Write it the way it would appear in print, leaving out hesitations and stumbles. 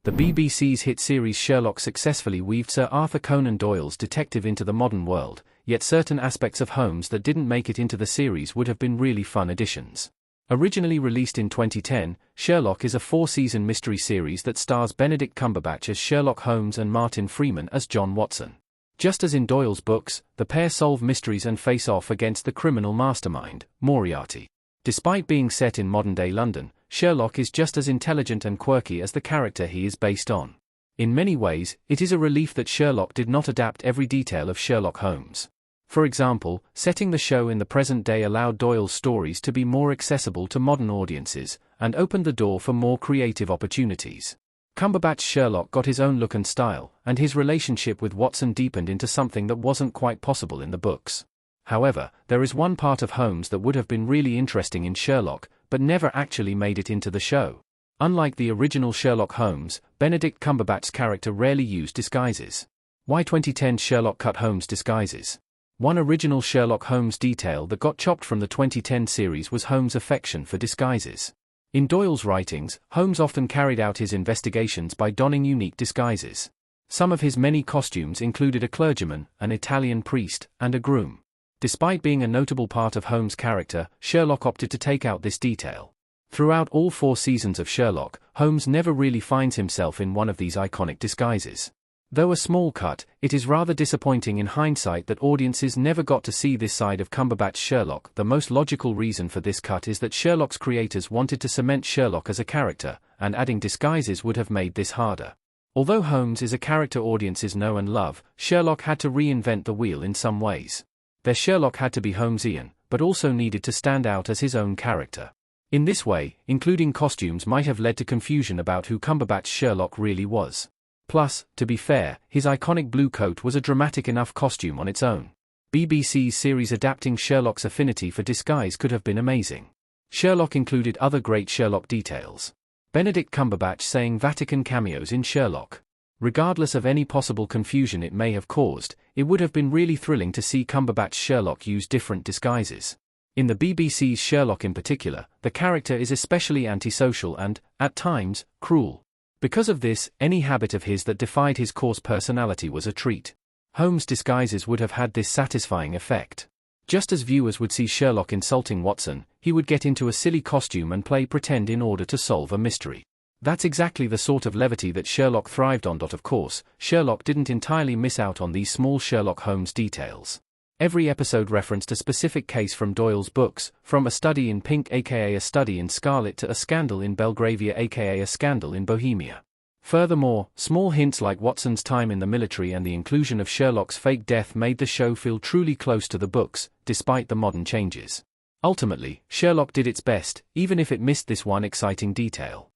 The BBC's hit series Sherlock successfully weaved Sir Arthur Conan Doyle's detective into the modern world, yet certain aspects of Holmes that didn't make it into the series would have been really fun additions. Originally released in 2010, Sherlock is a 4-season mystery series that stars Benedict Cumberbatch as Sherlock Holmes and Martin Freeman as John Watson. Just as in Doyle's books, the pair solve mysteries and face off against the criminal mastermind, Moriarty. Despite being set in modern-day London, Sherlock is just as intelligent and quirky as the character he is based on. In many ways, it is a relief that Sherlock did not adapt every detail of Sherlock Holmes. For example, setting the show in the present day allowed Doyle's stories to be more accessible to modern audiences, and opened the door for more creative opportunities. Cumberbatch's Sherlock got his own look and style, and his relationship with Watson deepened into something that wasn't quite possible in the books. However, there is one part of Holmes that would have been really interesting in Sherlock, but never actually made it into the show. Unlike the original Sherlock Holmes, Benedict Cumberbatch's character rarely used disguises. Why 2010 Sherlock cut Holmes' disguises? One original Sherlock Holmes detail that got chopped from the 2010 series was Holmes' affection for disguises. In Doyle's writings, Holmes often carried out his investigations by donning unique disguises. Some of his many costumes included a clergyman, an Italian priest, and a groom. Despite being a notable part of Holmes' character, Sherlock opted to take out this detail. Throughout all 4 seasons of Sherlock, Holmes never really finds himself in one of these iconic disguises. Though a small cut, it is rather disappointing in hindsight that audiences never got to see this side of Cumberbatch's Sherlock. The most logical reason for this cut is that Sherlock's creators wanted to cement Sherlock as a character, and adding disguises would have made this harder. Although Holmes is a character audiences know and love, Sherlock had to reinvent the wheel in some ways. Their Sherlock had to be Holmesian, but also needed to stand out as his own character. In this way, including costumes might have led to confusion about who Cumberbatch's Sherlock really was. Plus, to be fair, his iconic blue coat was a dramatic enough costume on its own. BBC's series adapting Sherlock's affinity for disguise could have been amazing. Sherlock included other great Sherlock details. Benedict Cumberbatch saying Vatican cameos in Sherlock. Regardless of any possible confusion it may have caused, it would have been really thrilling to see Cumberbatch's Sherlock use different disguises. In the BBC's Sherlock in particular, the character is especially antisocial and, at times, cruel. Because of this, any habit of his that defied his coarse personality was a treat. Holmes' disguises would have had this satisfying effect. Just as viewers would see Sherlock insulting Watson, he would get into a silly costume and play pretend in order to solve a mystery. That's exactly the sort of levity that Sherlock thrived on. Of course, Sherlock didn't entirely miss out on these small Sherlock Holmes details. Every episode referenced a specific case from Doyle's books, from A Study in Pink aka A Study in Scarlet to A Scandal in Belgravia aka A Scandal in Bohemia. Furthermore, small hints like Watson's time in the military and the inclusion of Sherlock's fake death made the show feel truly close to the books, despite the modern changes. Ultimately, Sherlock did its best, even if it missed this one exciting detail.